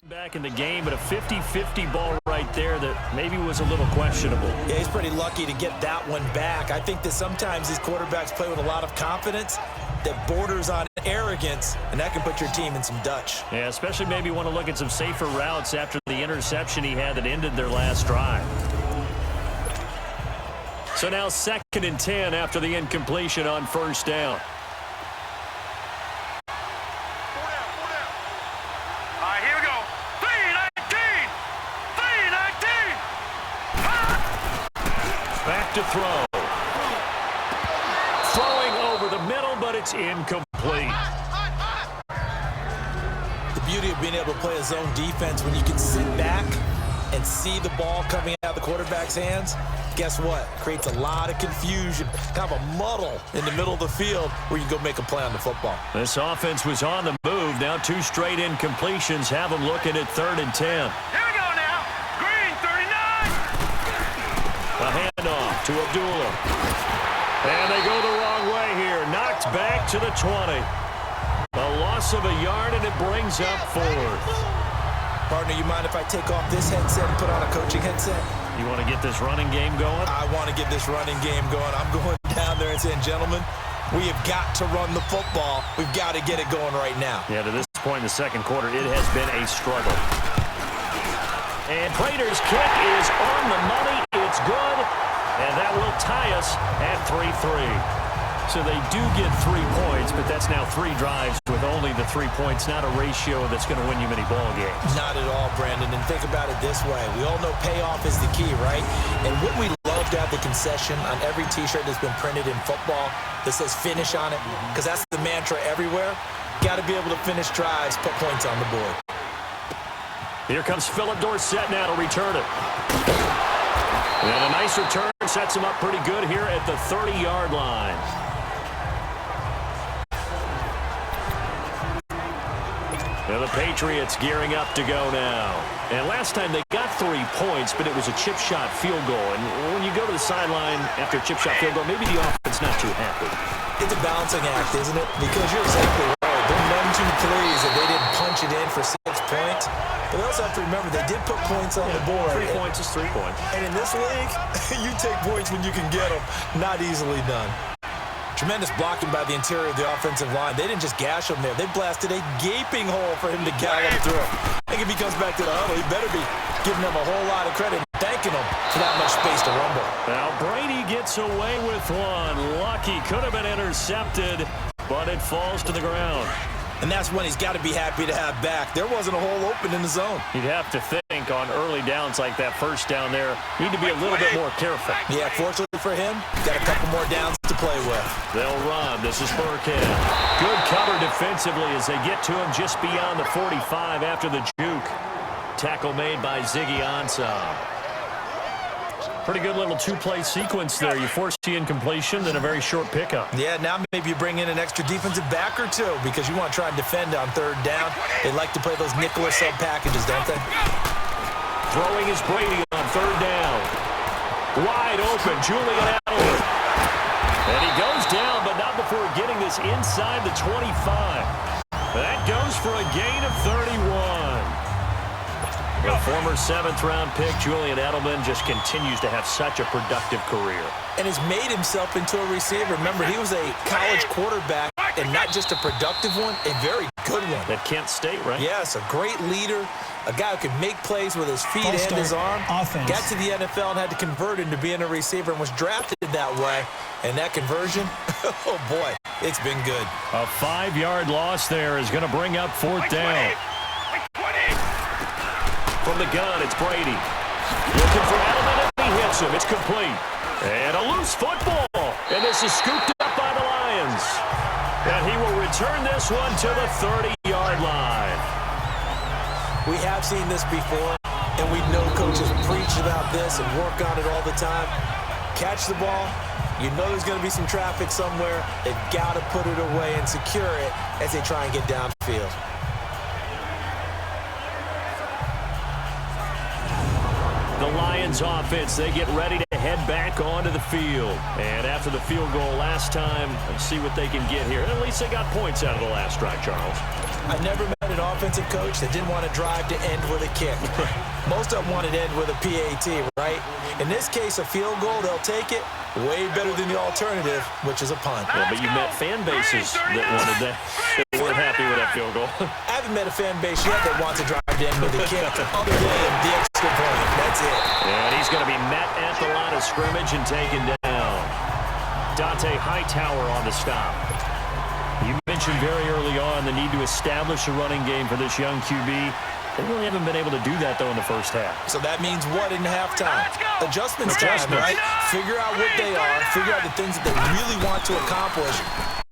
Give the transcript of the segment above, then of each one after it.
Back in the game, but a 50-50 ball right there that maybe was a little questionable. Yeah, he's pretty lucky to get that one back. I think that sometimes these quarterbacks play with a lot of confidence that borders on arrogance, and that can put your team in some Dutch. Yeah, especially maybe want to look at some safer routes after the interception he had that ended their last drive. So now 2nd and 10 after the incompletion on first down. Back to throw. Throwing over the middle, but it's incomplete. The beauty of being able to play a zone defense when you can sit back and see the ball coming out of the quarterback's hands, guess what? Creates a lot of confusion, kind of a muddle in the middle of the field where you go make a play on the football. This offense was on the move. Now 2 straight incompletions have them looking at 3rd and 10. A handoff to Abdullah. And they go the wrong way here. Knocked back to the 20. A loss of a yard, and it brings up 4th. Partner, you mind if I take off this headset and put on a coaching headset? You want to get this running game going? I want to get this running game going. I'm going down there and saying, gentlemen, we have got to run the football. We've got to get it going right now. Yeah, to this point in the second quarter, it has been a struggle. And Prater's kick is on the money. It's good, and that will tie us at 3-3. So they do get 3 points, but that's now 3 drives with only the 3 points, not a ratio that's going to win you many ball games. Not at all, Brandon, and think about it this way. We all know payoff is the key, right? And wouldn't we love to have the concession on every T-shirt that's been printed in football that says finish on it? Because that's the mantra everywhere. Got to be able to finish drives, put points on the board. Here comes Philip Dorsett now to return it. And a nice return sets him up pretty good here at the 30-yard line. And the Patriots gearing up to go now. And last time they got 3 points, but it was a chip shot field goal. And when you go to the sideline after a chip shot field goal, maybe the offense not too happy. It's a balancing act, isn't it? Because you're exactly right. They're none too pleased that they didn't punch it in for 6 points. But they also have to remember they did put points on the board. 3 points is 3 points. And in this league, you take points when you can get them. Not easily done. Tremendous blocking by the interior of the offensive line. They didn't just gash him there. They blasted a gaping hole for him to gallop through. I think if he comes back to the huddle, he better be giving them a whole lot of credit and thanking them for that much space to rumble. Now Brady gets away with one. Lucky, could have been intercepted, but it falls to the ground. And that's when he's got to be happy to have back. There wasn't a hole open in the zone. You'd have to think on early downs like that first down there, need to be a little bit more careful. Yeah, fortunately for him, got a couple more downs to play with. They'll run. This is Burkhead. Good cover defensively as they get to him just beyond the 45 after the juke. Tackle made by Ziggy Ansah. Pretty good little 2-play sequence there. You force the incompletion, then a very short pickup. Yeah, now maybe you bring in an extra defensive back or 2 because you want to try and defend on 3rd down. They like to play those nickel sub packages, don't they? Throwing is Brady on 3rd down. Wide open, Julian Edelman. And he goes down, but not before getting this inside the 25. That goes for a gain of 31. The former 7th-round pick, Julian Edelman, just continues to have such a productive career. And has made himself into a receiver. Remember, he was a college quarterback, and not just a productive one, a very good one. At Kent State, right? Yes, a great leader, a guy who could make plays with his feet and his arm. Offense. Got to the NFL and had to convert into being a receiver and was drafted that way. And that conversion, oh boy, it's been good. A 5-yard loss there is going to bring up 4th down. From the gun, it's Brady. Looking for Edelman, and he hits him. It's complete. And a loose football. And this is scooped up by the Lions. And he will return this one to the 30-yard line. We have seen this before, and we know coaches preach about this and work on it all the time. Catch the ball. You know there's going to be some traffic somewhere. They've got to put it away and secure it as they try and get downfield. The Lions offense, they get ready to head back onto the field. And after the field goal last time, let's see what they can get here. At least they got points out of the last drive, Charles. I've never met an an offensive coach that didn't want to drive to end with a kick. Most of them wanted to end with a PAT, right? In this case, a field goal, they'll take it. Way better than the alternative, which is a punt. Yeah, but you met fan bases that wanted that. They weren't happy with that field goal. I haven't met a fan base yet that wants to drive to end with a kick other than the extra point. That's it. And he's going to be met at the line of scrimmage and taken down. Dante Hightower on the stop. You mentioned very early on the need to establish a running game for this young QB. They really haven't been able to do that, though, in the first half. So that means what in halftime? Adjustments time, right? Figure out what they are, figure out the things that they really want to accomplish,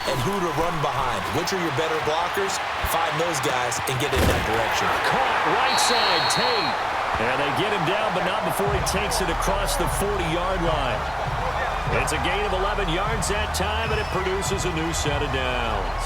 and who to run behind. Which are your better blockers? Find those guys and get in that direction. Caught right side, Tate. And they get him down, but not before he takes it across the 40-yard line. It's a gain of 11 yards that time, and it produces a new set of downs.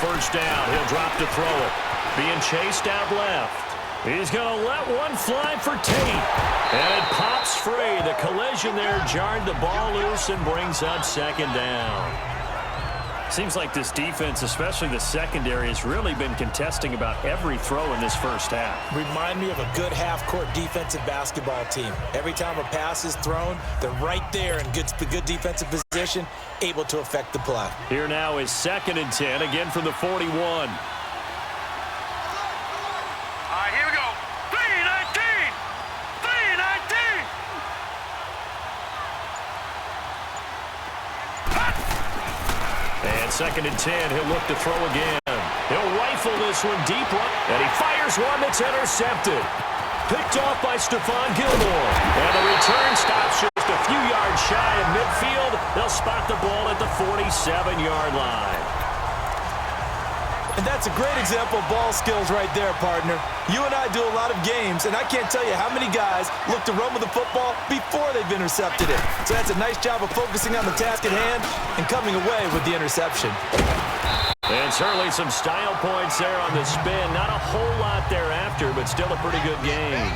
First down, he'll drop to throw it. Being chased out left. He's going to let one fly for Tate. And it pops free. The collision there jarred the ball loose and brings up second down. Seems like this defense, especially the secondary, has really been contesting about every throw in this first half. Remind me of a good half-court defensive basketball team. Every time a pass is thrown, they're right there in good defensive position, able to affect the play. Here now is 2nd and 10, again from the 41. All right, here we go. 3-19! 3-19! And 2nd and 10, he'll look to throw again. He'll rifle this one deep, and he fires one that's intercepted. Picked off by Stephon Gilmore. And the return stops just a few yards shy of midfield. They'll spot the ball at the 47-yard line. And that's a great example of ball skills right there, partner. You and I do a lot of games, and I can't tell you how many guys look to run with the football before they've intercepted it. So that's a nice job of focusing on the task at hand and coming away with the interception. And certainly some style points there on the spin. Not a whole lot thereafter, but still a pretty good gain.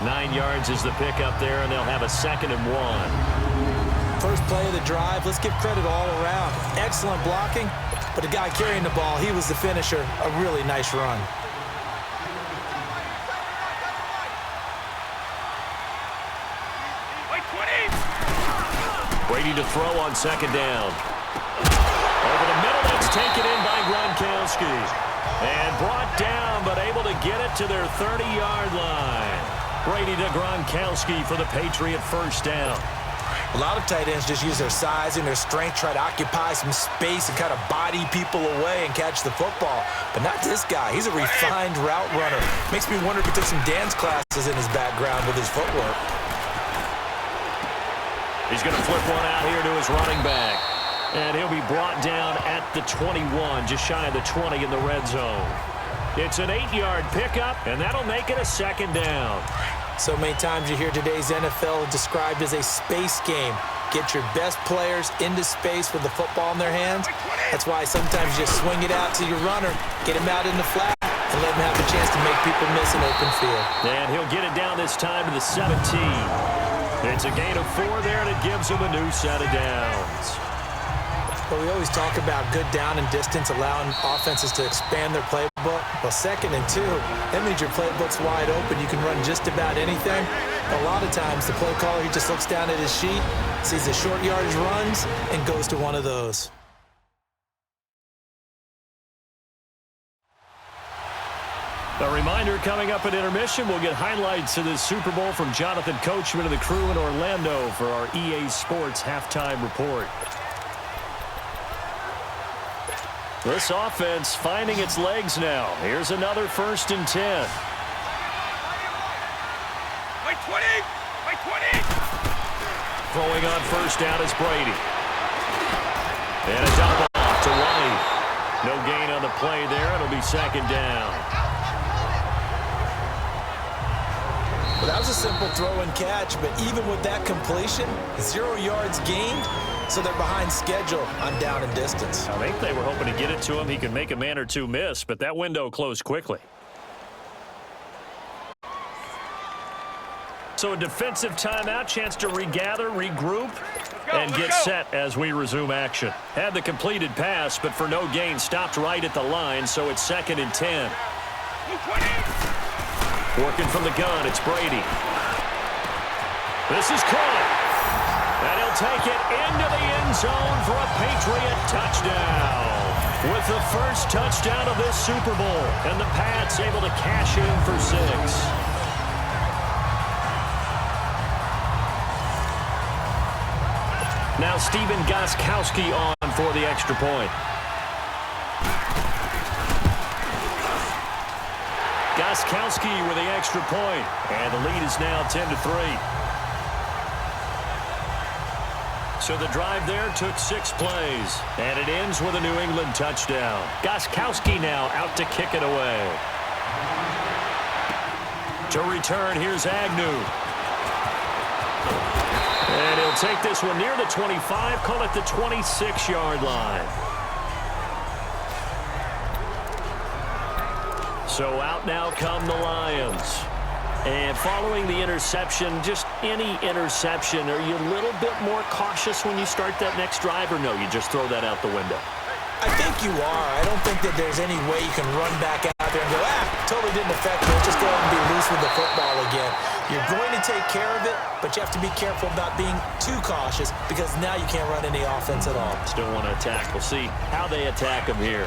9 yards is the pickup there, and they'll have a 2nd and 1. First play of the drive, let's give credit all around. Excellent blocking, but the guy carrying the ball, he was the finisher. A really nice run. Brady to throw on 2nd down. Over the middle, that's taken in by Gronkowski. And brought down, but able to get it to their 30-yard line. Brady to Gronkowski for the Patriot first down. A lot of tight ends just use their size and their strength, try to occupy some space and kind of body people away and catch the football. But not this guy. He's a refined route runner. Makes me wonder if he took some dance classes in his background with his footwork. He's going to flip one out here to his running back. And he'll be brought down at the 21, just shy of the 20 in the red zone. It's an 8-yard pickup, and that'll make it a 2nd down. So many times you hear today's NFL described as a space game. Get your best players into space with the football in their hands. That's why sometimes you just swing it out to your runner, get him out in the flat, and let him have a chance to make people miss an open field. And he'll get it down this time to the 17. It's a gain of 4 there, and it gives him a new set of downs. But we always talk about good down and distance, allowing offenses to expand their playbook. Well, 2nd and 2, that means your playbook's wide open. You can run just about anything. A lot of times, the play caller, he just looks down at his sheet, sees the short yardage runs, and goes to one of those. A reminder, coming up at intermission, we'll get highlights of this Super Bowl from Jonathan Coachman and the crew in Orlando for our EA Sports halftime report. This offense finding its legs now. Here's another 1st and 10. Wait 20! Wait 20! Throwing on first down is Brady. And a dump off to White. No gain on the play there. It'll be second down. Well, that was a simple throw and catch, but even with that completion, 0 yards gained, so they're behind schedule on down and distance. I think they were hoping to get it to him. He could make a man or two miss, but that window closed quickly. So a defensive timeout, chance to regather, regroup, and get set as we resume action. Had the completed pass, but for no gain, stopped right at the line, so it's 2nd and 10. Working from the gun, it's Brady. This is caught. And he'll take it into the end zone for a Patriot touchdown. With the first touchdown of this Super Bowl, and the Pats able to cash in for 6. Now Stephen Gostkowski on for the extra point. Gostkowski with the extra point, and the lead is now 10-3. So the drive there took 6 plays, and it ends with a New England touchdown. Gostkowski now out to kick it away. To return, here's Agnew. And he'll take this one near the 25, call it the 26-yard line. So out now come the Lions. And following the interception, just any interception, are you a little bit more cautious when you start that next drive, or no, you just throw that out the window? I think you are. I don't think that there's any way you can run back out there and go, totally didn't affect me. Just go ahead and be loose with the football again. You're going to take care of it, but you have to be careful about being too cautious because now you can't run any offense at all. Still want to attack. We'll see how they attack him here.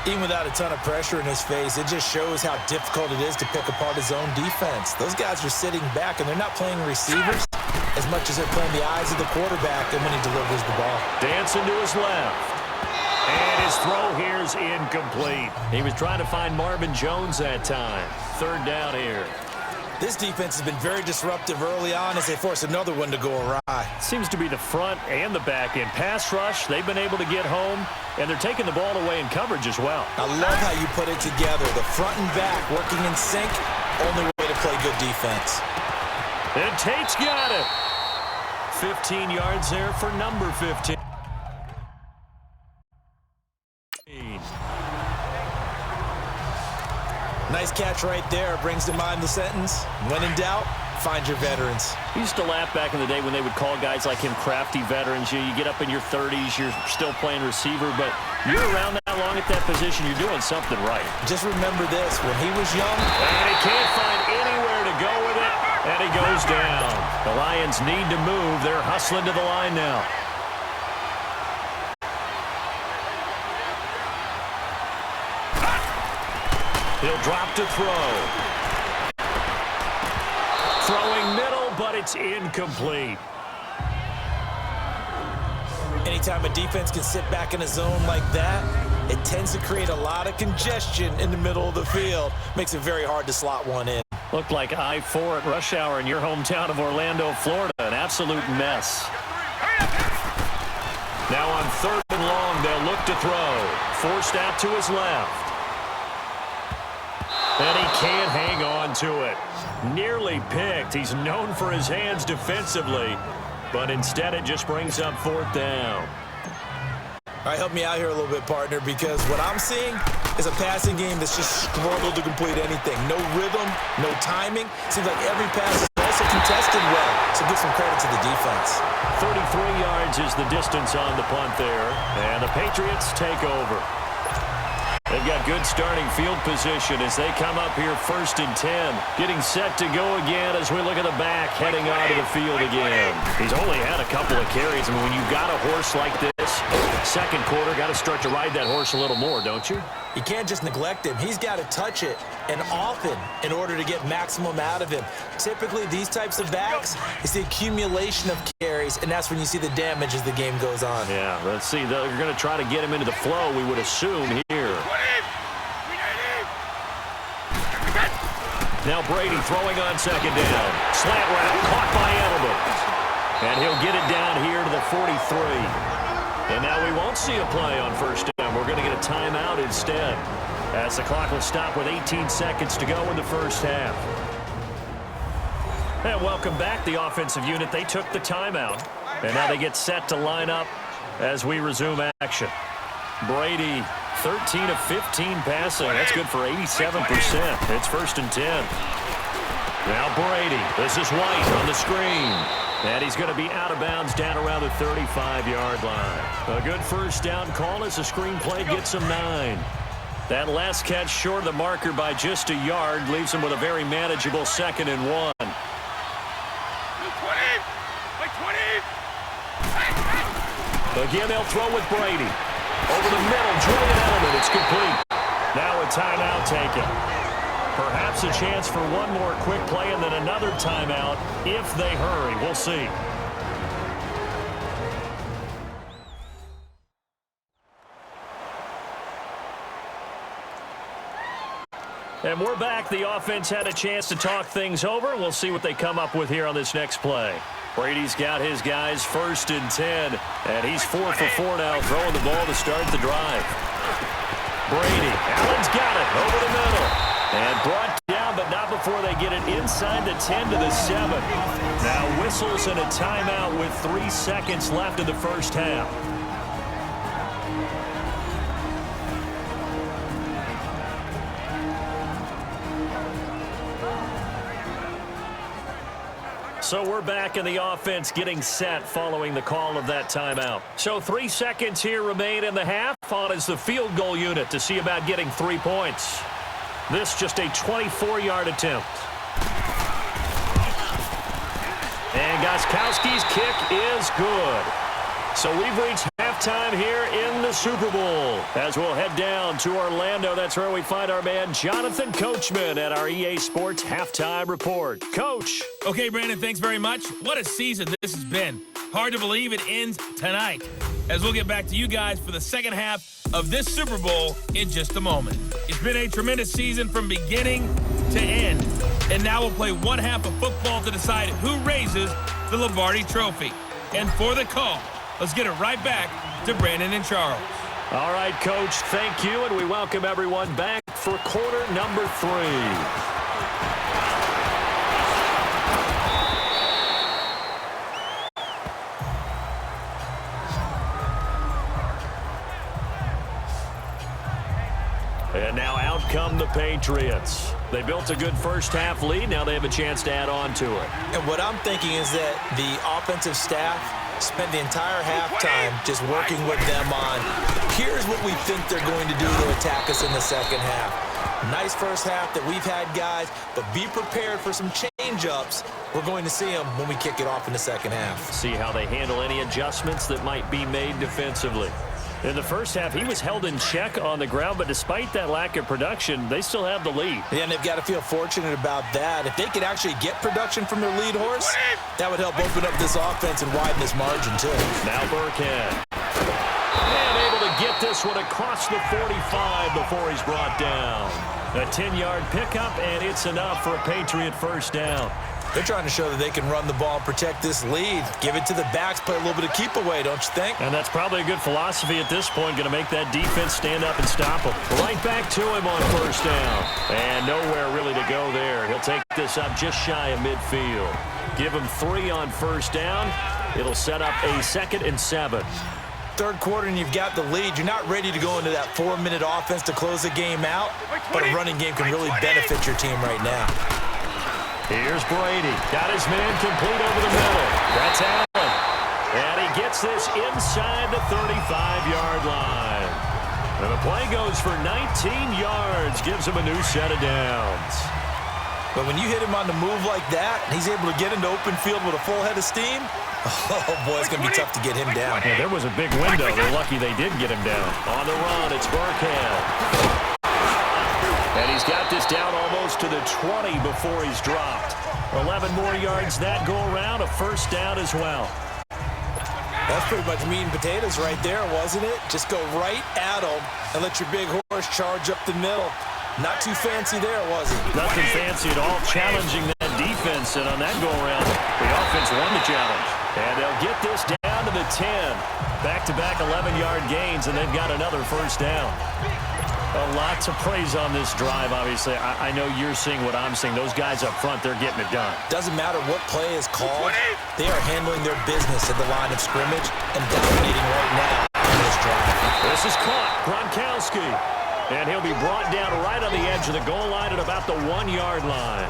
Even without a ton of pressure in his face, it just shows how difficult it is to pick apart his own defense. Those guys are sitting back, and they're not playing receivers as much as they're playing the eyes of the quarterback and when he delivers the ball. Dancing to his left. And his throw here is incomplete. He was trying to find Marvin Jones that time. 3rd down here. This defense has been very disruptive early on as they force another one to go awry. Seems to be the front and the back end. Pass rush, they've been able to get home, and they're taking the ball away in coverage as well. I love how you put it together. The front and back working in sync, only way to play good defense. And Tate's got it. 15 yards there for number 15. Nice catch right there. Brings to mind the sentence, when in doubt, find your veterans. We used to laugh back in the day when they would call guys like him crafty veterans. You get up in your 30s, you're still playing receiver, but you're around that long at that position, you're doing something right. Just remember this, when he was young. And he can't find anywhere to go with it, and he goes down. The Lions need to move. They're hustling to the line now. He'll drop to throw. Throwing middle, but it's incomplete. Anytime a defense can sit back in a zone like that, it tends to create a lot of congestion in the middle of the field. Makes it very hard to slot one in. Looked like I-4 at rush hour in your hometown of Orlando, Florida. An absolute mess. Now on 3rd and long, they'll look to throw. Forced out to his left. And he can't hang on to it. Nearly picked. He's known for his hands defensively, but instead it just brings up 4th down. All right, help me out here a little bit, partner, because what I'm seeing is a passing game that's just struggled to complete anything. No rhythm, no timing. Seems like every pass is also contested well, so give some credit to the defense. 33 yards is the distance on the punt there, and the Patriots take over. They've got good starting field position as they come up here 1st and 10. Getting set to go again as we look at the back, heading onto the field again. He's only had a couple of carries. I mean, when you've got a horse like this, 2nd quarter, got to start to ride that horse a little more, don't you? You can't just neglect him. He's got to touch it, and often, in order to get maximum out of him. Typically, these types of backs, it's the accumulation of carries, and that's when you see the damage as the game goes on. Yeah, let's see. They're going to try to get him into the flow, we would assume, here. Now Brady throwing on 2nd down. Slant route caught by Edelman. And he'll get it down here to the 43. And now we won't see a play on first down. We're going to get a timeout instead, as the clock will stop with 18 seconds to go in the first half. And welcome back, the offensive unit. They took the timeout, and now they get set to line up as we resume action. Brady, 13 of 15 passing. That's good for 87%. It's first and 10. Now Brady. This is White on the screen. And he's going to be out of bounds down around the 35-yard line. A good first down call as the screen play gets him 9. That last catch short of the marker by just a yard leaves him with a very manageable 2nd and 1. Again, they'll throw with Brady. Over the middle, Julian Edelman. It's complete. Now a timeout taken. Perhaps a chance for one more quick play and then another timeout if they hurry. We'll see. And we're back. The offense had a chance to talk things over. We'll see what they come up with here on this next play. Brady's got his guys first and 10, and he's 4 for 4 now, throwing the ball to start the drive. Brady, Allen's got it over the middle, and brought down, but not before they get it inside the 10 to the 7. Now whistles and a timeout with 3 seconds left in the first half. So we're back in the offense getting set following the call of that timeout. So 3 seconds here remain in the half. On is the field goal unit to see about getting 3 points. This just a 24-yard attempt. And Gostkowski's kick is good. So we've reached halftime here in the Super Bowl. As we'll head down to Orlando, that's where we find our man Jonathan Coachman at our EA Sports Halftime Report. Coach. Okay, Brandon, thanks very much. What a season this has been. Hard to believe it ends tonight, as we'll get back to you guys for the second half of this Super Bowl in just a moment. It's been a tremendous season from beginning to end. And now we'll play one half of football to decide who raises the Lombardi Trophy. And for the call, let's get it right back to Brandon and Charles. All right, Coach, thank you, and we welcome everyone back for quarter number 3. And now out come the Patriots. They built a good first-half lead. Now they have a chance to add on to it. And what I'm thinking is that the offensive staff spent the entire halftime just working with them on, here's what we think they're going to do to attack us in the second half. Nice first half that we've had, guys, but be prepared for some change-ups. We're going to see them when we kick it off in the second half. See how they handle any adjustments that might be made defensively. In the first half, he was held in check on the ground, but despite that lack of production, they still have the lead. Yeah, and they've got to feel fortunate about that. If they could actually get production from their lead horse, that would help open up this offense and widen this margin, too. Now Burkhead. And able to get this one across the 45 before he's brought down. A 10-yard pickup, and it's enough for a Patriot first down. They're trying to show that they can run the ball and protect this lead. Give it to the backs, play a little bit of keep away, don't you think? And that's probably a good philosophy at this point, going to make that defense stand up and stop them. Right back to him on first down. And nowhere really to go there. He'll take this up just shy of midfield. Give him 3 on first down. It'll set up a 2nd and 7. Third quarter and you've got the lead. You're not ready to go into that 4-minute offense to close the game out, but a running game can really benefit your team right now. Here's Brady. Got his man complete over the middle. That's Allen. And he gets this inside the 35-yard line. And the play goes for 19 yards. Gives him a new set of downs. But when you hit him on the move like that, and he's able to get into open field with a full head of steam, oh, boy, it's going to be tough to get him down. Yeah, there was a big window. They're lucky they did get him down. On the run, it's Burkhead. And he's got this down almost to the 20 before he's dropped. 11 more yards that go around, a first down as well. That's pretty much meat and potatoes right there, wasn't it? Just go right at him and let your big horse charge up the middle. Not too fancy there, was it? Nothing fancy at all, challenging that defense. And on that go-around, the offense won the challenge. And they'll get this down to the 10. Back-to-back 11-yard gains, and they've got another first down. A lot to praise on this drive, obviously. I know you're seeing what I'm seeing. Those guys up front, they're getting it done. Doesn't matter what play is called. They are handling their business at the line of scrimmage and dominating right now on this drive. This is caught. Gronkowski. And he'll be brought down right on the edge of the goal line at about the 1-yard line.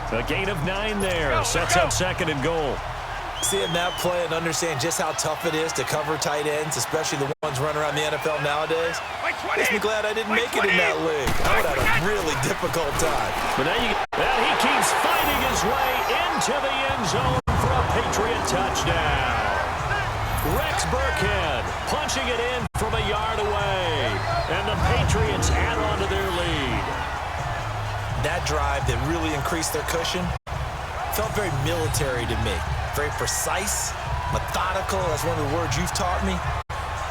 A gain of 9 there. Sets up second and goal. Seeing that play and understand just how tough it is to cover tight ends, especially the ones running around the NFL nowadays, makes me glad I didn't make it in that league. I would have had a really difficult time. But now he keeps fighting his way into the end zone for a Patriot touchdown. Rex Burkhead punching it in from a yard away. And the Patriots add on to their lead. That drive that really increased their cushion felt very military to me. Very precise, methodical. That's one of the words you've taught me.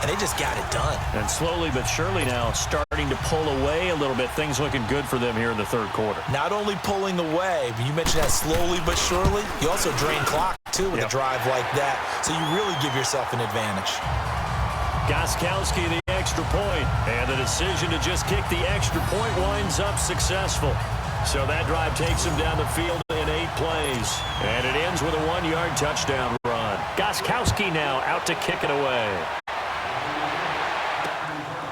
And they just got it done. And slowly but surely now starting to pull away a little bit. Things looking good for them here in the third quarter. Not only pulling away, but you mentioned that slowly but surely. You also drain clock, too, with a drive like that. So you really give yourself an advantage. Gostkowski, the extra point. And the decision to just kick the extra point winds up successful. So that drive takes him down the field in 8 plays. And it ends with a 1-yard touchdown run. Gostkowski now out to kick it away.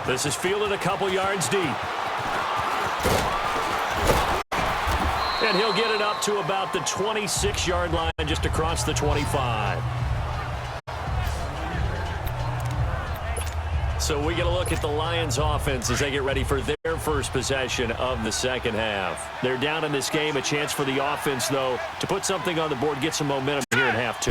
This is fielded a couple yards deep. And he'll get it up to about the 26-yard line, just across the 25. So we get a look at the Lions offense as they get ready for their first possession of the second half. They're down in this game. A chance for the offense, though, to put something on the board, get some momentum here in half 2.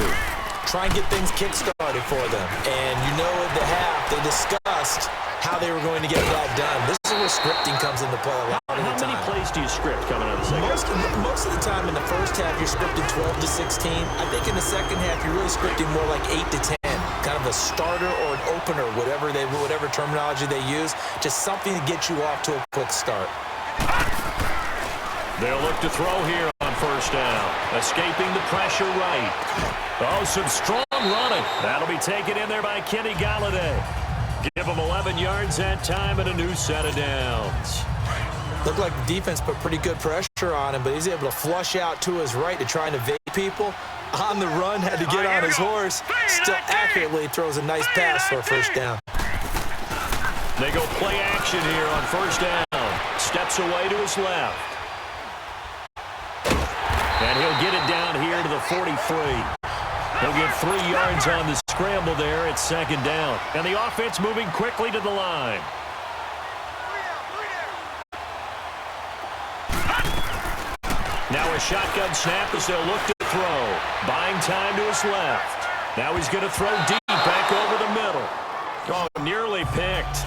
Try and get things kick-started for them. And you know at the half, they discussed how they were going to get that done. This is where scripting comes into play a lot of the time. How many plays do you script coming out of the second half? Most of the time in the first half, you're scripting 12 to 16. I think in the second half, you're really scripting more like 8 to 10. Kind of a starter or an opener, whatever terminology they use. Just something to get you off to a quick start. They'll look to throw here on first down. Escaping the pressure right. Oh, some strong running. That'll be taken in there by Kenny Golladay. Give him 11 yards that time and a new set of downs. Looked like the defense put pretty good pressure on him, but he's able to flush out to his right to try and evade people. On the run, had to get on his horse. Still accurately throws a nice pass for a first down. They go play action here on first down. Steps away to his left. And he'll get it down here to the 43. He'll get 3 yards on the scramble there. It's second down. And the offense moving quickly to the line. Now a shotgun snap as they'll look to throw. Buying time to his left. Now he's going to throw deep back over the middle. Oh, nearly picked.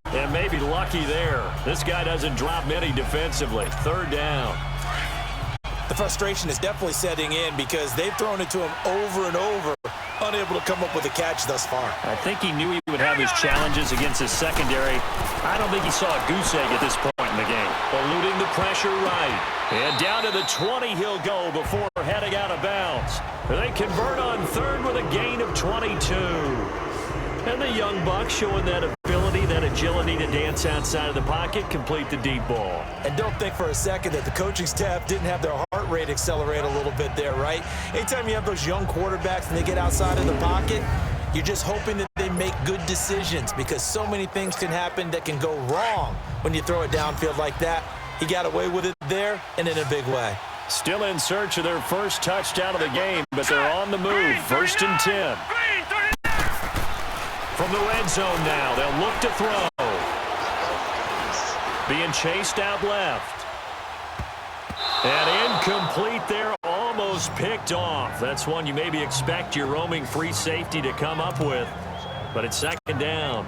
And maybe lucky there. This guy doesn't drop many defensively. Third down. The frustration is definitely setting in because they've thrown it to him over and over, unable to come up with a catch thus far. I think he knew he would have his challenges against his secondary. I don't think he saw a goose egg at this point in the game. Eluding the pressure right. And down to the 20 he'll go before heading out of bounds. They convert on third with a gain of 22. And the young buck showing that ability, that agility to dance outside of the pocket, complete the deep ball. And don't think for a second that the coaching staff didn't have their heart rate accelerate a little bit there, right? Anytime you have those young quarterbacks and they get outside of the pocket, you're just hoping that they make good decisions because so many things can happen that can go wrong when you throw it downfield like that. He got away with it there and in a big way. Still in search of their first touchdown of the game, but they're on the move. First and 10. From the red zone now, they'll look to throw. Being chased out left. And incomplete there, almost picked off. That's one you maybe expect your roaming free safety to come up with. But it's second down.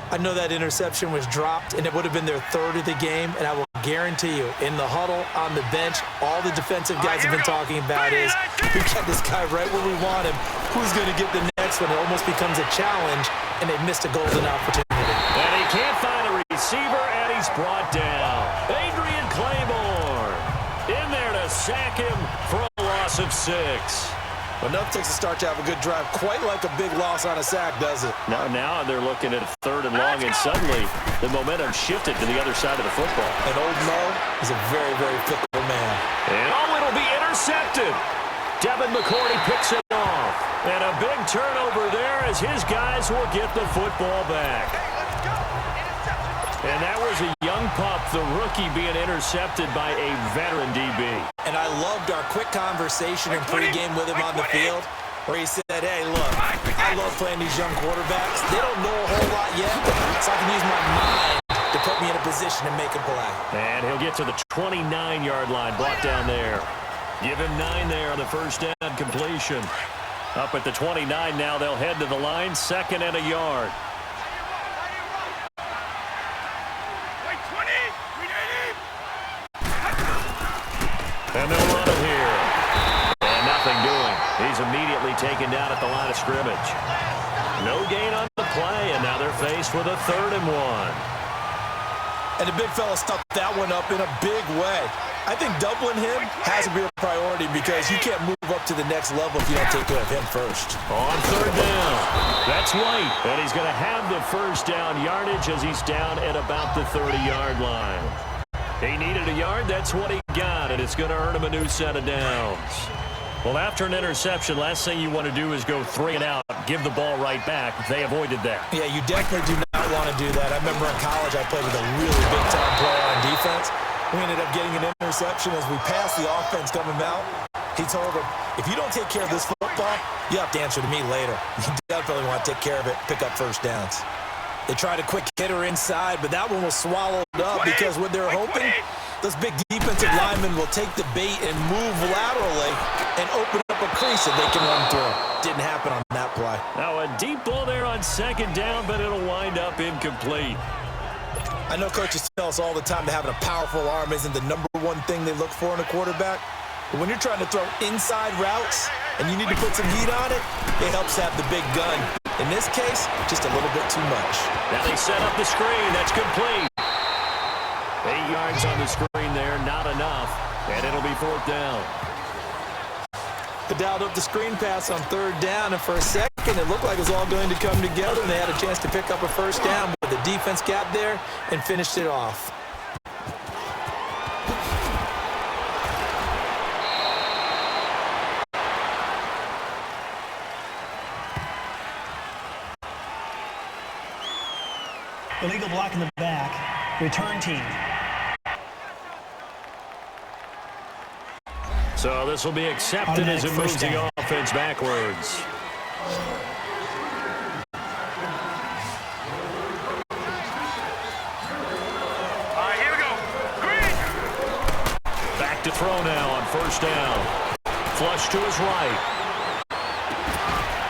I know that interception was dropped, and it would have been their third of the game, and I will guarantee you, in the huddle, on the bench, all the defensive guys have been talking about is, we got this guy right where we want him. Who's going to get the next one? It almost becomes a challenge, and they missed a golden opportunity. And he can't find a receiver, and he's brought down. Adrian Claiborne in there to sack him for a loss of 6. Enough takes a start to have a good drive. Quite like a big loss on a sack, does it? Now they're looking at a 3rd and long, and suddenly the momentum shifted to the other side of the football. And old Mo is a very, very fickle man. And it'll be intercepted. Devin McCourty picks it off. And a big turnover there as his guys will get the football back. And that was a young pup, the rookie, being intercepted by a veteran DB. And I loved our quick conversation in pregame with him on the field where he said, hey, look, I love playing these young quarterbacks. They don't know a whole lot yet, so I can use my mind to put me in a position to make a play. And he'll get to the 29-yard line, brought down there. Give him 9 there on the first down completion. Up at the 29 now, they'll head to the line, 2nd and a yard. And they'll run it here. And nothing doing. He's immediately taken down at the line of scrimmage. No gain on the play, and now they're faced with a 3rd and 1. And the big fella stuffed that one up in a big way. I think doubling him has to be a priority because you can't move up to the next level if you don't take care of him first. On 3rd down, that's White. And he's going to have the first down yardage as he's down at about the 30-yard line. He needed a yard, that's what he got, and it's going to earn him a new set of downs. Well, after an interception, last thing you want to do is go 3 and out, give the ball right back. They avoided that. Yeah, you definitely do not want to do that. I remember in college I played with a really big-time player on defense. We ended up getting an interception as we passed the offense coming out. He told him, if you don't take care of this football, you have to answer to me later. You definitely want to take care of it, pick up first downs. They tried a quick hitter inside, but that one was swallowed up because what they're hoping, those big defensive linemen will take the bait and move laterally and open up a crease that they can run through. Didn't happen on that play. Now a deep ball there on 2nd down, but it'll wind up incomplete. I know coaches tell us all the time that having a powerful arm isn't the number one thing they look for in a quarterback. But when you're trying to throw inside routes and you need to put some heat on it, it helps to have the big gun. In this case, just a little bit too much. Now they set up the screen. That's complete. 8 yards on the screen there, not enough. And it'll be 4th down. They dialed up the screen pass on 3rd down, and for a second, it looked like it was all going to come together, and they had a chance to pick up a first down, but the defense got there and finished it off. Illegal block in the back. Return team. So this will be accepted as it moves the offense backwards. All right, here we go. Green. Back to throw now on 1st down. Flush to his right.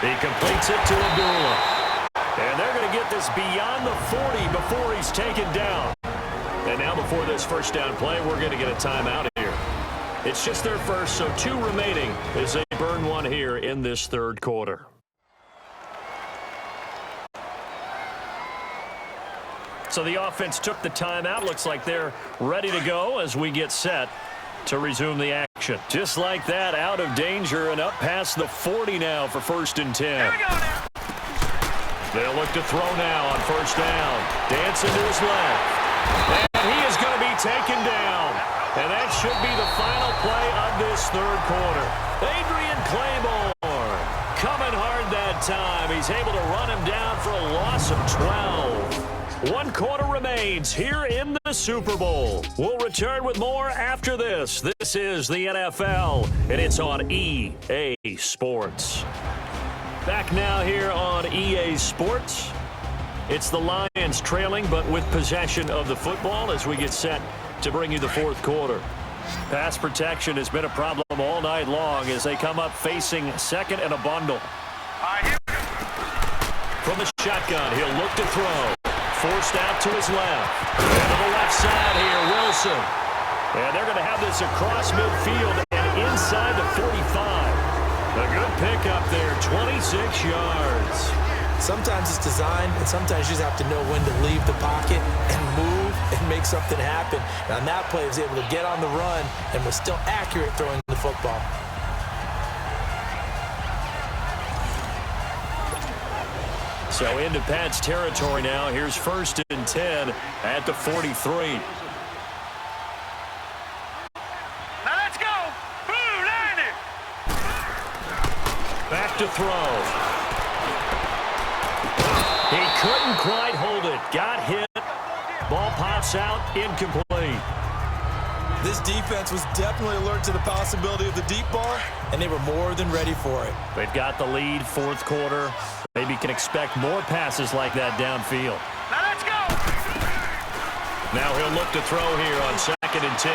He completes it to Abdullah. And they're going to get this beyond the 40 before he's taken down. And now before this first down play, we're going to get a timeout here. It's just their first, so 2 remaining as they burn one here in this 3rd quarter. So the offense took the timeout. Looks like they're ready to go as we get set to resume the action. Just like that, out of danger and up past the 40 now for 1st and 10. Here we go now. They'll look to throw now on 1st down. Dancing to his left. And he is going to be taken down. And that should be the final play of this 3rd quarter. Adrian Claiborne coming hard that time. He's able to run him down for a loss of 12. 1 quarter remains here in the Super Bowl. We'll return with more after this. This is the NFL, and it's on EA Sports. Back now here on EA Sports. It's the Lions trailing, but with possession of the football as we get set to bring you the 4th quarter. Pass protection has been a problem all night long as they come up facing 2nd and a bundle. All right, here we go. From the shotgun, he'll look to throw. Forced out to his left. And to the left side here, Wilson. And they're going to have this across midfield and inside the 45. A good pickup there, 26 yards. Sometimes it's designed, and sometimes you just have to know when to leave the pocket and move and make something happen. And on that play, he was able to get on the run and was still accurate throwing the football. So into Pat's territory now. Here's 1st and 10 at the 43. Now let's go. Boom, line it. Back to throw. He couldn't quite hold it. Got hit. Ball pops out. Incomplete. This defense was definitely alert to the possibility of the deep ball, and they were more than ready for it. They've got the lead, 4th quarter. Maybe can expect more passes like that downfield. Now let's go. Now he'll look to throw here on 2nd and 10.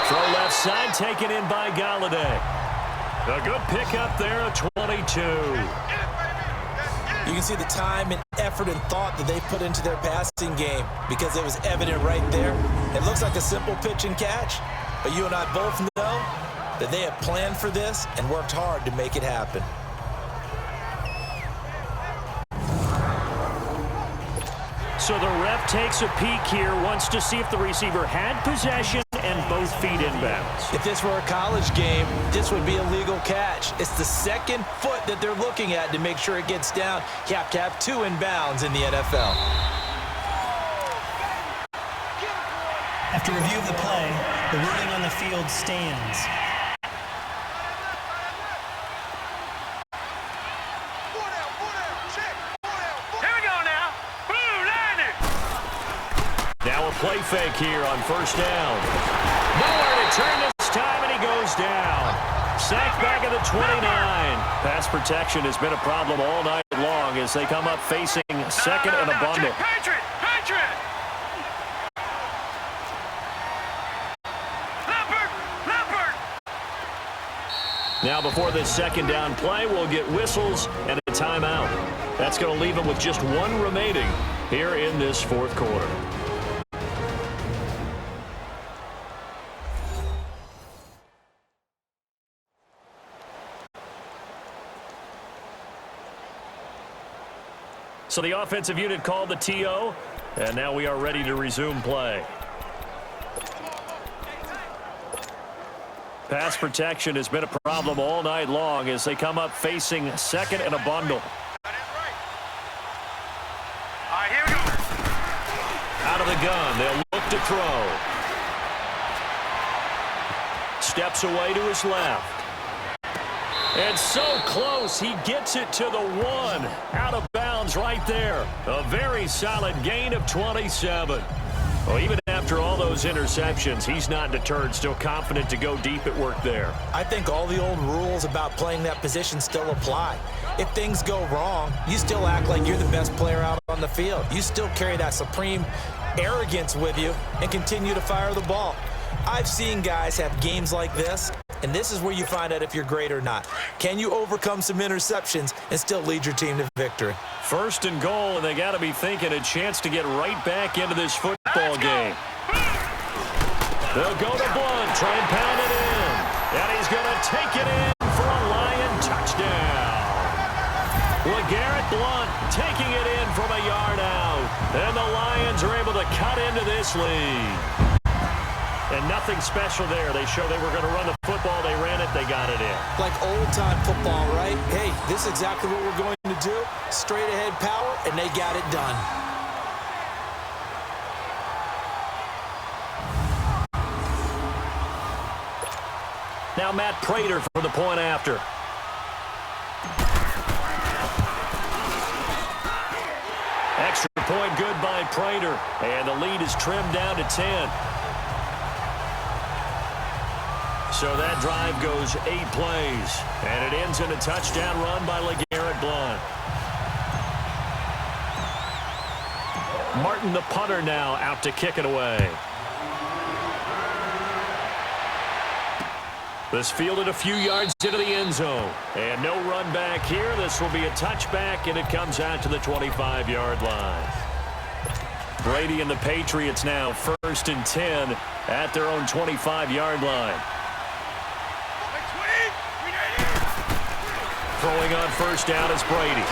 Throw left side, taken in by Galladay. A good pickup there, a 22. You can see the time and effort and thought that they put into their passing game because it was evident right there. It looks like a simple pitch and catch, but you and I both know that they have planned for this and worked hard to make it happen. So the ref takes a peek here, wants to see if the receiver had possession and both feet inbounds. If this were a college game, this would be a legal catch. It's the 2nd foot that they're looking at to make sure it gets down. You have to have 2 inbounds in the NFL. After review of the play, the ruling on the field stands. Here we go now. Boom, line it. Now a play fake here on 1st down. Nowhere to turn this time, and he goes down. Sacked back at the 29. Pass protection has been a problem all night long as they come up facing 2nd and a bundle. Patriot. Leopard. Now before this 2nd down play, we'll get whistles and a timeout. That's going to leave them with just 1 remaining here in this 4th quarter. So the offensive unit called the TO, and now we are ready to resume play. Pass protection has been a problem all night long as they come up facing 2nd and a bundle. All right, here we go. Out of the gun, they'll look to throw. Steps away to his left. And so close, he gets it to the 1. Out of bounds right there. A very solid gain of 27. Well, even after all those interceptions, he's not deterred, still confident to go deep at work there. I think all the old rules about playing that position still apply. If things go wrong, you still act like you're the best player out on the field. You still carry that supreme arrogance with you and continue to fire the ball. I've seen guys have games like this, and this is where you find out if you're great or not. Can you overcome some interceptions and still lead your team to victory? 1st and goal, and they got to be thinking a chance to get right back into this football game. They'll go to Blunt, try and pound it in. And he's going to take it in for a Lion touchdown. LeGarrette Blunt taking it in from a yard out. And the Lions are able to cut into this lead. And nothing special there. They showed they were going to run the football. They ran it. They got it in. Like old-time football, right? Hey, this is exactly what we're going to do. Straight-ahead power, and they got it done. Now Matt Prater for the point after. Extra point good by Prater. And the lead is trimmed down to 10. So that drive goes 8 plays. And it ends in a touchdown run by LeGarrette Blunt. Martin, the punter, now out to kick it away. This fielded a few yards into the end zone. And no run back here. This will be a touchback, and it comes out to the 25-yard line. Brady and the Patriots now 1st and 10 at their own 25-yard line. Throwing on 1st down is Brady.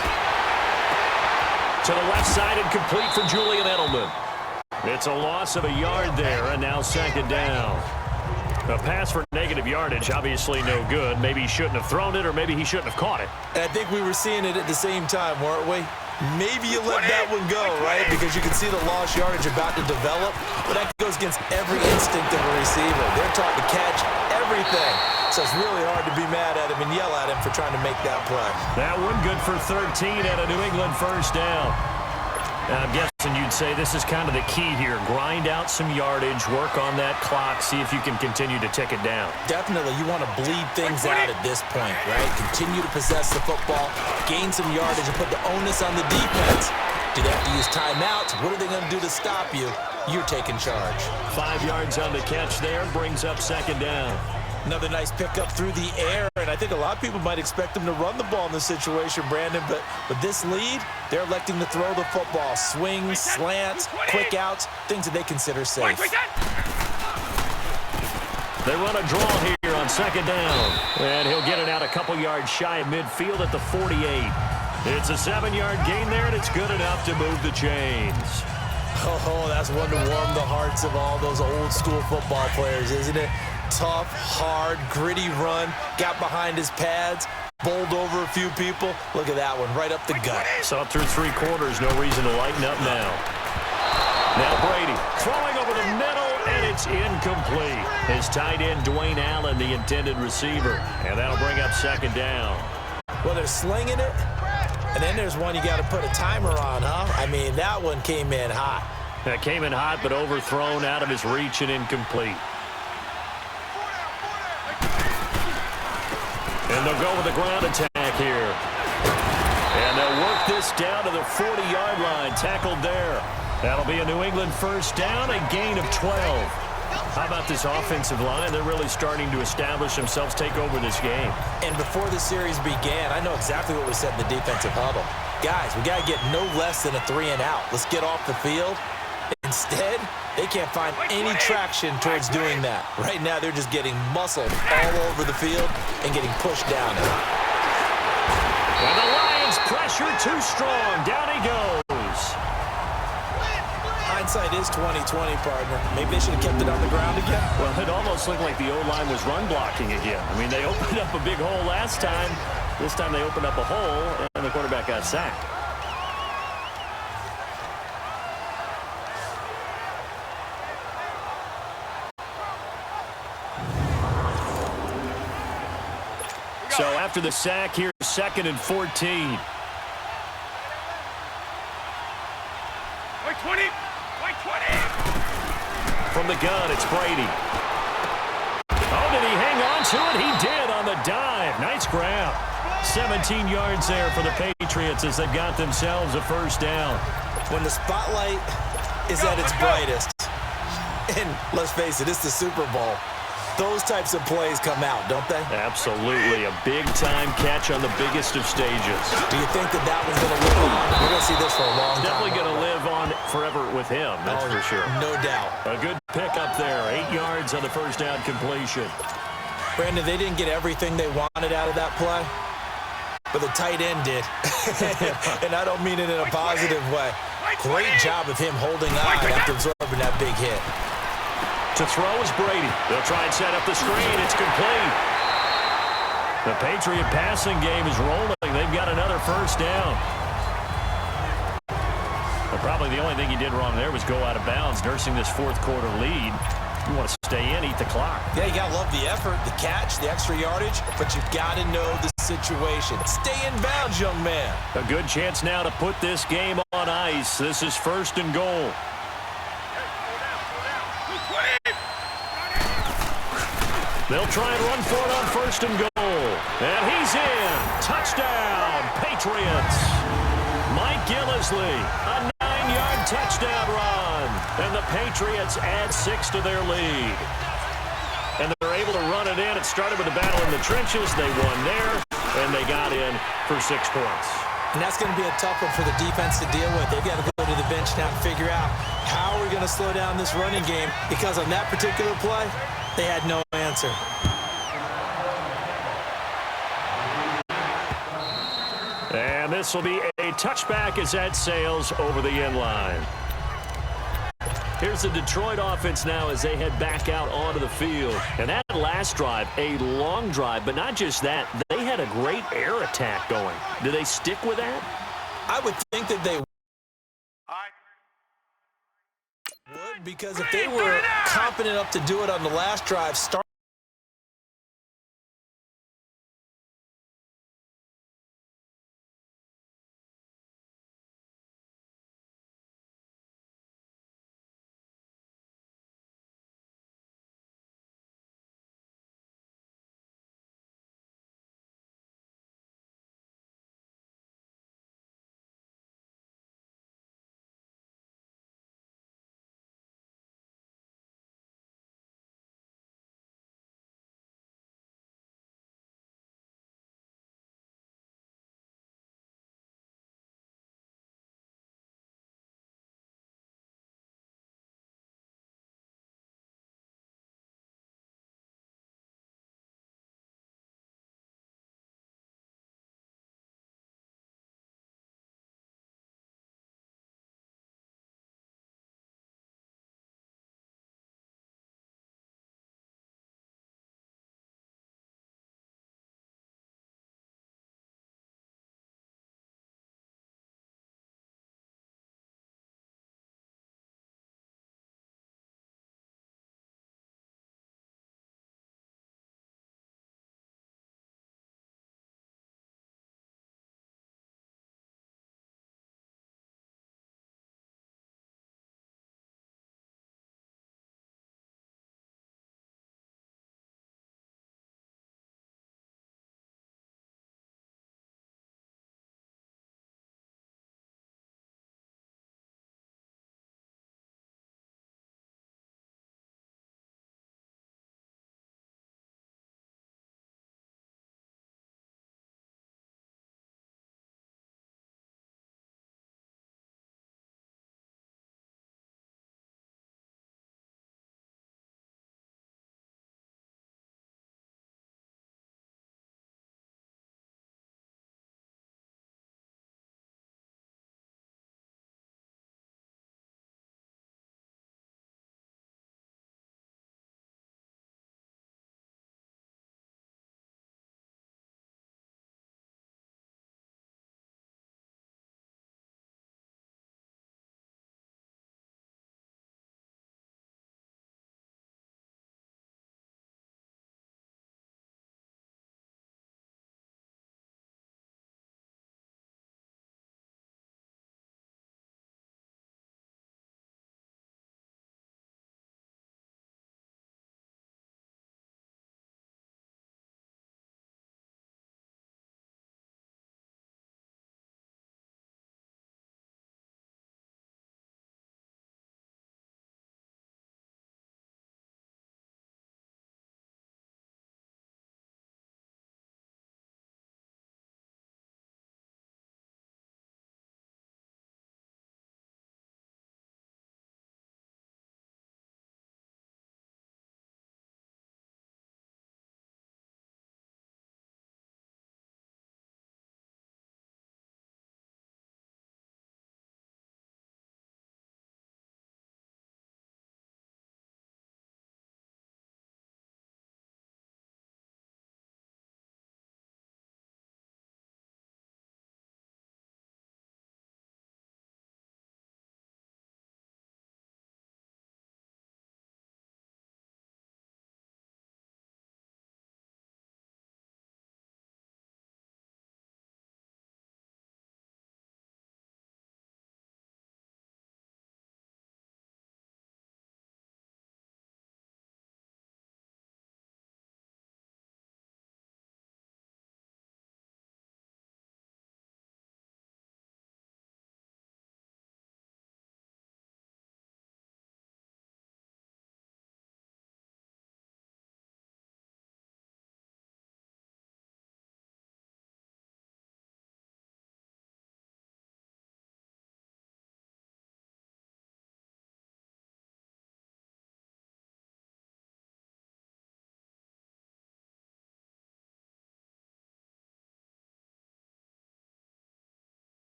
To the left side and complete for Julian Edelman. It's a loss of a yard there, and now 2nd down. A pass for negative yardage, obviously no good. Maybe he shouldn't have thrown it, or maybe he shouldn't have caught it. And I think we were seeing it at the same time, weren't we? Maybe you let that one go, right? Because you can see the lost yardage about to develop, but that goes against every instinct of a receiver. They're taught to catch everything. So it's really hard to be mad at him and yell at him for trying to make that play. That one good for 13 at a New England first down. Now, I'm guessing you'd say this is kind of the key here. Grind out some yardage, work on that clock, see if you can continue to tick it down. Definitely, you want to bleed things out at this point, right? Continue to possess the football, gain some yardage, and put the onus on the defense. Do they have to use timeouts? What are they going to do to stop you? You're taking charge. 5 yards on the catch there, brings up second down. Another nice pickup through the air, and I think a lot of people might expect them to run the ball in this situation, Brandon, but with this lead, they're electing to throw the football. Swings, slants, quick outs, things that they consider safe. They run a draw here on second down, and he'll get it out a couple yards shy of midfield at the 48. It's a 7-yard gain there, and it's good enough to move the chains. Oh, that's one to warm the hearts of all those old-school football players, isn't it? Tough, hard, gritty run, got behind his pads, bowled over a few people. Look at that one, right up the gut. Saw through 3 quarters, no reason to lighten up now. Now Brady throwing over the middle, and it's incomplete. His tight end, Dwayne Allen, the intended receiver, and that'll bring up second down. Well, they're slinging it, and then there's one you got to put a timer on, huh? I mean, that one came in hot. That came in hot, but overthrown out of his reach and incomplete. And they'll go with the ground attack here. And they'll work this down to the 40-yard line. Tackled there. That'll be a New England first down, a gain of 12. How about this offensive line? They're really starting to establish themselves, take over this game. And before the series began, I know exactly what was said in the defensive huddle. Guys, we got to get no less than a 3-and-out. Let's get off the field. Instead, they can't find any traction towards doing that. Right now, they're just getting muscled all over the field and getting pushed down. And the Lions pressure too strong. Down he goes. Hindsight is 20/20, partner. Maybe they should have kept it on the ground again. Well, it almost looked like the O-line was run blocking again. I mean, they opened up a big hole last time. This time they opened up a hole, and the quarterback got sacked. So after the sack here, 2nd and 14. Wait, 20. Wait, 20. From the gun, it's Brady. Oh, did he hang on to it? He did on the dive. Nice grab. 17 yards there for the Patriots as they've got themselves a first down. When the spotlight is at its brightest, and let's face it, it's the Super Bowl, those types of plays come out, don't they? Absolutely. A big-time catch on the biggest of stages. Do you think that that one's going to live on? We're going to see this for a long time. Definitely going to live on forever with him, that's for sure. No doubt. A good pick up there. 8 yards on the first down completion. Brandon, they didn't get everything they wanted out of that play, but the tight end did. And I don't mean it in a positive way. Great job of him holding on after absorbing that big hit. To throw is Brady. They'll try and set up the screen. It's complete. The Patriot passing game is rolling. They've got another first down. But probably the only thing he did wrong there was go out of bounds, nursing this 4th quarter lead. You want to stay in, eat the clock. Yeah, you got to love the effort, the catch, the extra yardage, but you've got to know the situation. Stay in bounds, young man. A good chance now to put this game on ice. This is 1st and goal. They'll try and run for it on 1st and goal. And he's in. Touchdown, Patriots. Mike Gillislee, a 9-yard touchdown run. And the Patriots add 6 to their lead. And they're able to run it in. It started with a battle in the trenches. They won there, and they got in for 6 points. And that's going to be a tough one for the defense to deal with. They've got to go to the bench now and figure out how we're going to slow down this running game, because on that particular play, they had no answer. And this will be a touchback as that sails over the end line. Here's the Detroit offense now as they head back out onto the field. And that last drive, a long drive, but not just that. They had a great air attack going. Do they stick with that? I would think that they All right. would, because if they were confident enough to do it on the last drive, start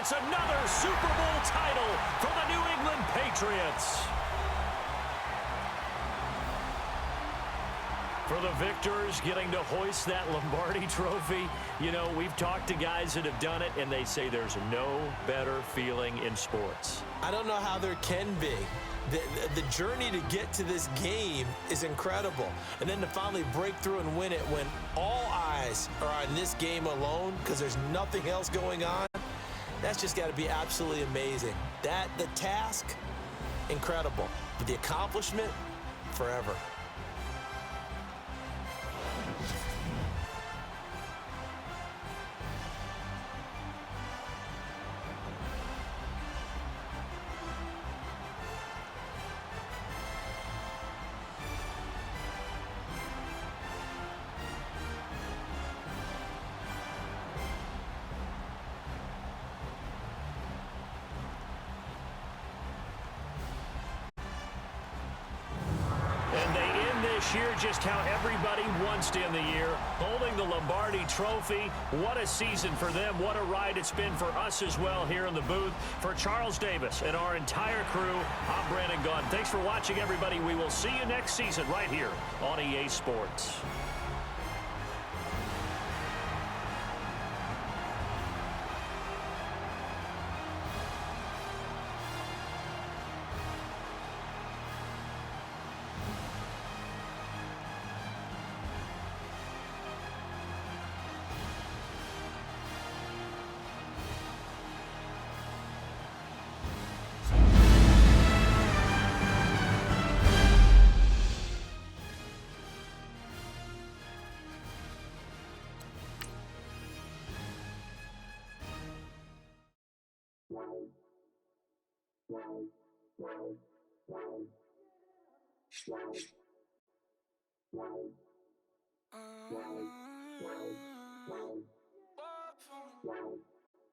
It's another Super Bowl title for the New England Patriots. For the victors, getting to hoist that Lombardi trophy, you know, we've talked to guys that have done it, and they say there's no better feeling in sports. I don't know how there can be. The journey to get to this game is incredible. And then to finally break through and win it when all eyes are on this game alone because there's nothing else going on, that's just got to be absolutely amazing. The task, incredible. But the accomplishment, forever. Year just how everybody wants to end the year, holding the Lombardi trophy. What a season for them. What a ride it's been for us as well here in the booth. For Charles Davis and our entire crew, I'm Brandon Gunn. Thanks for watching, everybody. We will see you next season right here on EA Sports.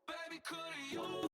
Baby, could you